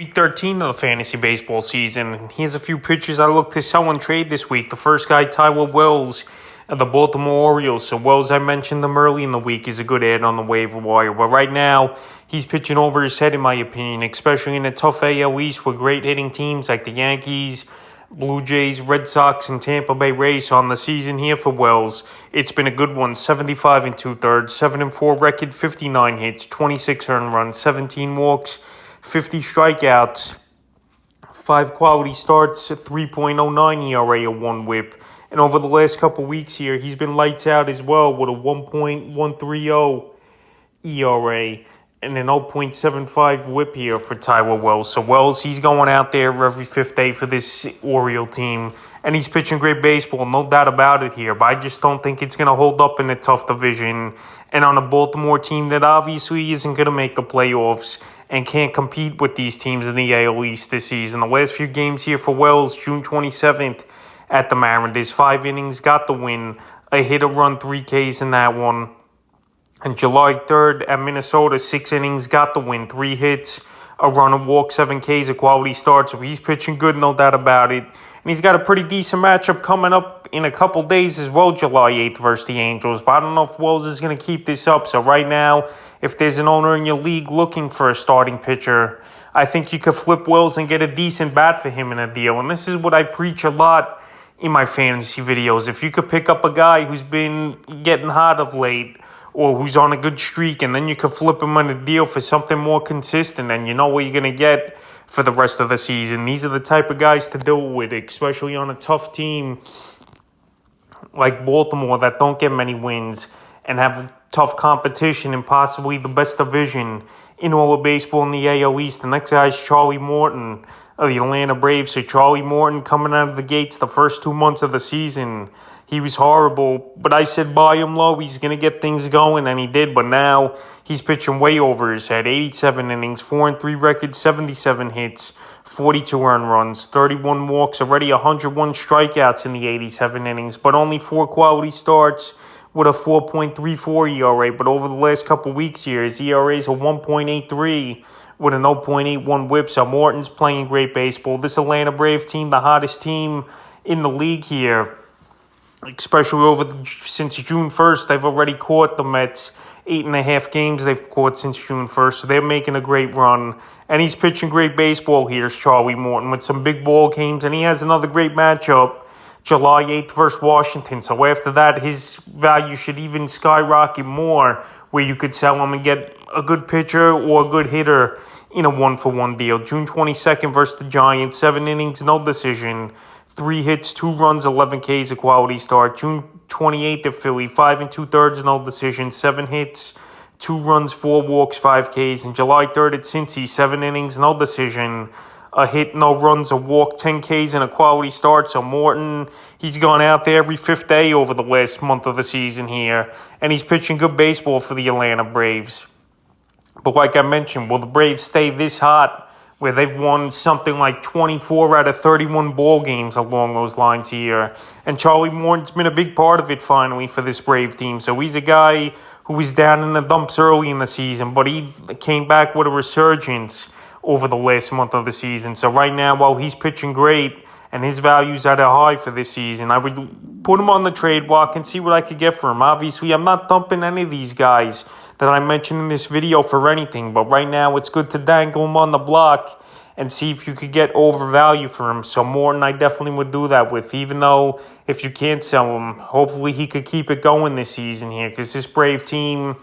Week 13 of the fantasy baseball season. Here's a few pitchers I look to sell and trade this week. The first guy, Tyler Wells of the Baltimore Orioles. So Wells, I mentioned him early in the week, is a good add on the waiver wire. But right now, he's pitching over his head, in my opinion, especially in a tough AL East with great hitting teams like the Yankees, Blue Jays, Red Sox, and Tampa Bay Rays. On the season here for Wells, it's been a good one. 75 2/3, 7-4 record, 59 hits, 26 earned runs, 17 walks, 50 strikeouts, 5 quality starts, a 3.09 ERA, a 1 whip. And over the last couple weeks here, he's been lights out as well with a 1.130 ERA and an 0.75 whip here for Tyler Wells. So Wells, he's going out there every fifth day for this Oriole team, and he's pitching great baseball, no doubt about it here. But I just don't think it's going to hold up in a tough division and on a Baltimore team that obviously isn't going to make the playoffs and can't compete with these teams in the AL East this season. The last few games here for Wells, June 27th at the Mariners, 5 innings, got the win, a hit, a run, 3 Ks in that one. And July 3rd at Minnesota, 6 innings, got the win, 3 hits, a run, a walk, 7 Ks, a quality start. So he's pitching good, no doubt about it. And he's got a pretty decent matchup coming up in a couple days as well, July 8th versus the Angels. But I don't know if Wells is going to keep this up. So right now, if there's an owner in your league looking for a starting pitcher, I think you could flip Wells and get a decent bat for him in a deal. And this is what I preach a lot in my fantasy videos. If you could pick up a guy who's been getting hot of late or who's on a good streak, and then you could flip him on a deal for something more consistent, and you know what you're going to get for the rest of the season. These are the type of guys to deal with, especially on a tough team like Baltimore that don't get many wins and have tough competition in possibly the best division in all of baseball in the AL East. The next guy is Charlie Morton of the Atlanta Braves. So Charlie Morton coming out of the gates the first 2 months of the season, he was horrible, but I said buy him low. He's going to get things going, and he did. But now he's pitching way over his head. 87 innings, 4-3 record, 77 hits, 42 earned runs, 31 walks, already 101 strikeouts in the 87 innings, but only 4 quality starts with a 4.34 ERA. But over the last couple weeks here, his ERA is a 1.83 with a 0.81 whip. So Morton's playing great baseball. This Atlanta Brave team, the hottest team in the league here, especially since June 1st, they've already caught the Mets. 8.5 games they've caught since June 1st, so they're making a great run. And he's pitching great baseball here, Charlie Morton, with some big ball games. And he has another great matchup, July 8th versus Washington. So after that, his value should even skyrocket more, where you could sell him and get a good pitcher or a good hitter in a 1-for-1 deal. June 22nd versus the Giants, 7 innings, no decision, 3 hits, 2 runs, 11 Ks, a quality start. June 28th at Philly, 5 2/3, no decision, 7 hits, 2 runs, 4 walks, 5 Ks. And July 3rd at Cincy, 7 innings, no decision, a hit, no runs, a walk, 10 Ks, and a quality start. So Morton, he's gone out there every fifth day over the last month of the season here, and he's pitching good baseball for the Atlanta Braves. But like I mentioned, will the Braves stay this hot, where they've won something like 24 out of 31 ball games along those lines here? And Charlie Morton's been a big part of it finally for this Brave team. So he's a guy who was down in the dumps early in the season, but he came back with a resurgence over the last month of the season. So right now, while he's pitching great and his value's at a high for this season, I would put him on the trade block and see what I could get for him. Obviously, I'm not dumping any of these guys that I mentioned in this video for anything, but right now it's good to dangle him on the block and see if you could get overvalue for him. So Morton, I definitely would do that with, even though if you can't sell him, hopefully he could keep it going this season here, because this Brave team,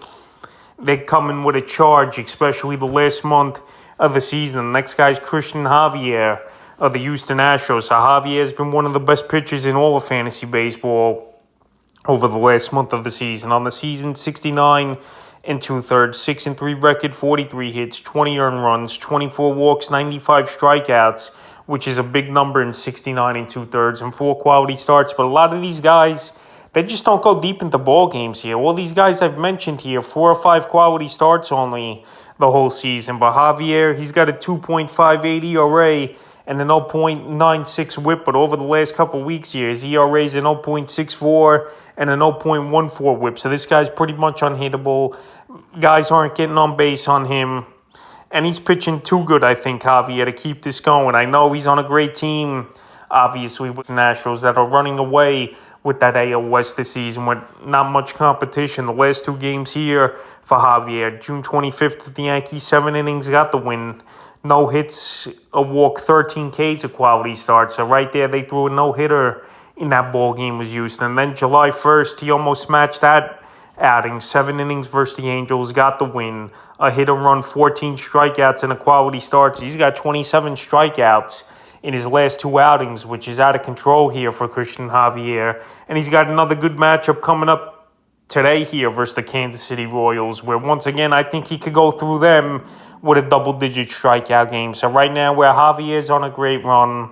they're coming with a charge, especially the last month of the season. The next guy's Christian Javier of the Houston Astros. So Javier has been one of the best pitchers in all of fantasy baseball over the last month of the season. On the season, 69 2/3, 6-3 record, 43 hits, 20 earned runs, 24 walks, 95 strikeouts, which is a big number in 69 2/3, and 4 quality starts. But a lot of these guys, they just don't go deep into ball games here. All these guys I've mentioned here, 4 or 5 quality starts only the whole season. But Javier, he's got a 2.58 ERA and a 0.96 whip. But over the last couple weeks here, his ERA is a 0.64 and a 0.14 whip. So this guy's pretty much unhittable. Guys aren't getting on base on him. And he's pitching too good, I think, Javier, to keep this going. I know he's on a great team, obviously, with the Nationals that are running away with that AL West this season with not much competition. The last two games here for Javier. June 25th at the Yankees, 7 innings, got the win. No hits, a walk, 13 Ks, a quality start. So right there, they threw a no-hitter in that ball game was Houston. And then July 1st, he almost matched that outing. 7 innings versus the Angels, got the win. A hit and run, 14 strikeouts, and a quality start. So he's got 27 strikeouts in his last two outings, which is out of control here for Christian Javier. And he's got another good matchup coming up today here versus the Kansas City Royals, where once again, I think he could go through them with a double-digit strikeout game. So right now, where Javier's on a great run,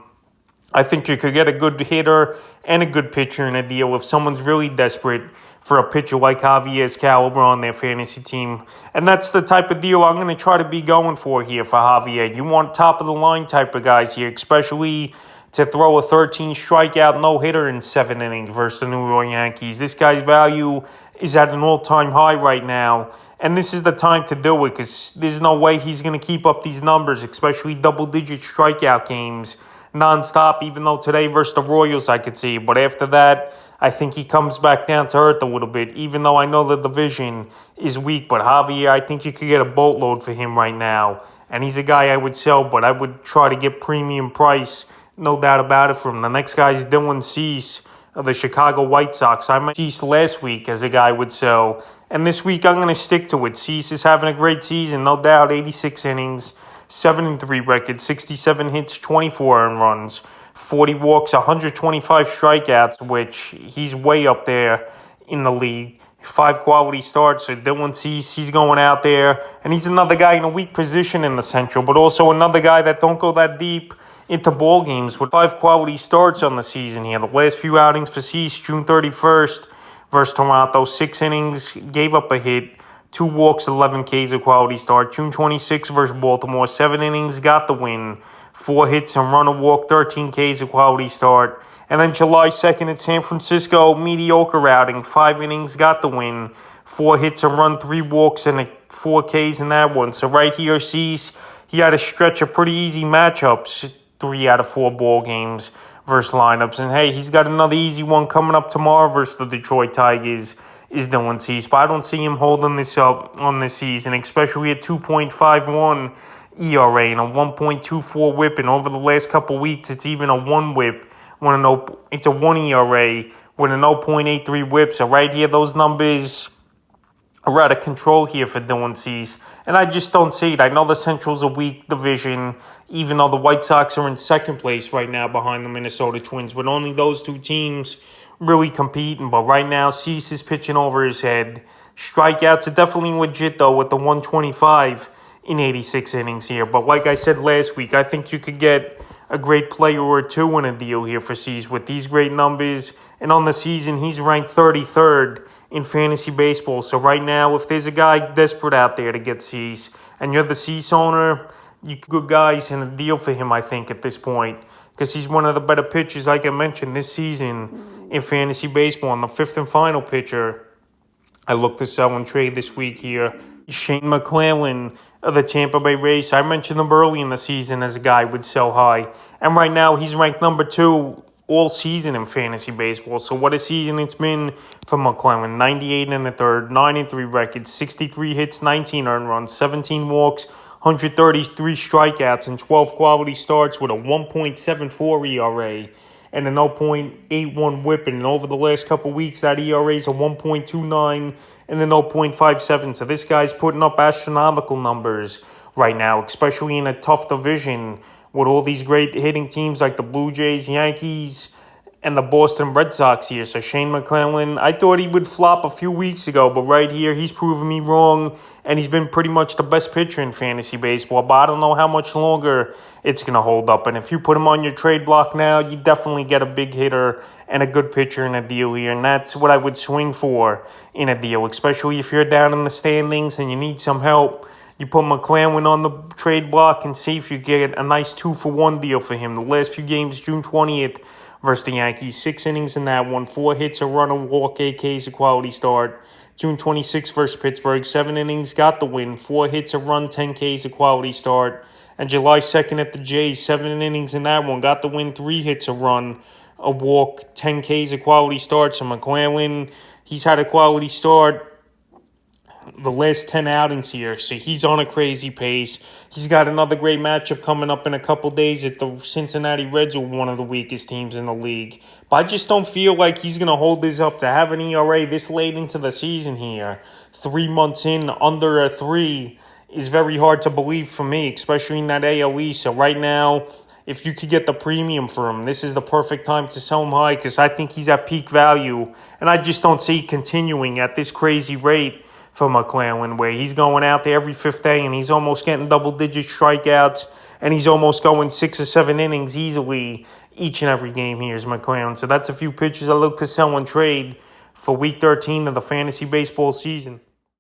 I think you could get a good hitter and a good pitcher in a deal if someone's really desperate for a pitcher like Javier's caliber on their fantasy team. And that's the type of deal I'm going to try to be going for here for Javier. You want top-of-the-line type of guys here, especially to throw a 13 strikeout no-hitter in 7 innings versus the New York Yankees. This guy's value is at an all-time high right now. And this is the time to do it because there's no way he's going to keep up these numbers, especially double-digit strikeout games nonstop, even though today versus the Royals I could see. But after that, I think he comes back down to earth a little bit, even though I know the division is weak. But Javier, I think you could get a boatload for him right now. And he's a guy I would sell, but I would try to get premium price, no doubt about it, from him. The next guy is Dylan Cease of the Chicago White Sox. I met Cease last week as a guy I would sell. And this week I'm going to stick to it. Cease is having a great season, no doubt. 86 innings, 7-3 record, 67 hits, 24 earned runs, 40 walks, 125 strikeouts, which he's way up there in the league. 5 quality starts. So Dylan Cease, he's going out there. And he's another guy in a weak position in the Central, but also another guy that don't go that deep into ball games with 5 quality starts on the season here. The last few outings for Cease, June 31st versus Toronto, 6 innings, gave up a hit, 2 walks, 11 Ks, a quality start. June 26th versus Baltimore, 7 innings, got the win, 4 hits and run, a walk, 13 Ks, a quality start. And then July 2nd at San Francisco, mediocre outing, 5 innings, got the win, 4 hits and run, 3 walks, and 4 Ks in that one. So right here, Cease, he had a stretch of pretty easy matchups, 3 out of 4 ball games versus lineups. And hey, he's got another easy one coming up tomorrow versus the Detroit Tigers, is Dylan Cease. But I don't see him holding this up on this season, especially at 2.51 ERA and a 1.24 whip. And over the last couple weeks, it's even a 1 whip. It's a 1 ERA with a 0.83 whip. So right here, those numbers are out of control here for Dylan Cease. And I just don't see it. I know the Central's a weak division, even though the White Sox are in second place right now behind the Minnesota Twins, with only those two teams really competing. But right now, Cease is pitching over his head. Strikeouts are definitely legit, though, with the 125 in 86 innings here. But like I said last week, I think you could get a great player or two in a deal here for Cease with these great numbers. And on the season, he's ranked 33rd in fantasy baseball. So right now, if there's a guy desperate out there to get Cease, and you're the Cease owner, you good guys in a deal for him, I think, at this point, because he's one of the better pitchers, like I mentioned, this season in fantasy baseball. And the 5th and final pitcher I look to sell and trade this week here, Shane McLellan of the Tampa Bay Rays. I mentioned him early in the season as a guy I would sell high. And right now, he's ranked number 2 all season in fantasy baseball. So what a season it's been for McLellan. 98 in the third, 9-3 record, 63 hits, 19 earned runs, 17 walks, 133 strikeouts, and 12 quality starts with a 1.74 ERA and a 0.81 whip. And over the last couple weeks, that ERA is a 1.29 and a 0.57. So this guy's putting up astronomical numbers right now, especially in a tough division with all these great hitting teams like the Blue Jays, Yankees, and the Boston Red Sox here. So Shane McLellan, I thought he would flop a few weeks ago, but right here, he's proven me wrong, and he's been pretty much the best pitcher in fantasy baseball. But I don't know how much longer it's going to hold up. And if you put him on your trade block now, you definitely get a big hitter and a good pitcher in a deal here. And that's what I would swing for in a deal, especially if you're down in the standings and you need some help. You put McLellan on the trade block and see if you get a nice 2-for-1 deal for him. The last few games, June 20th versus the Yankees, 6 innings in that one, 4 hits, a run, a walk, 8 Ks, a quality start. June 26th versus Pittsburgh, 7 innings, got the win, 4 hits, a run, 10 Ks, a quality start. And July 2nd at the Jays, 7 innings in that one, got the win, 3 hits, a run, a walk, 10 Ks, a quality start. So McLellan, he's had a quality start the last 10 outings here, so he's on a crazy pace. He's got another great matchup coming up in a couple days at the Cincinnati Reds, who are one of the weakest teams in the league. But I just don't feel like he's going to hold this up. To have an ERA this late into the season here, 3 months in, under a 3, is very hard to believe for me, especially in that AL East. So right now, if you could get the premium for him, this is the perfect time to sell him high, because I think he's at peak value. And I just don't see continuing at this crazy rate for McLellan, where he's going out there every 5th day and he's almost getting double-digit strikeouts, and he's almost going 6 or 7 innings easily each and every game here is McLellan. So that's a few pitchers I look to sell and trade for Week 13 of the fantasy baseball season.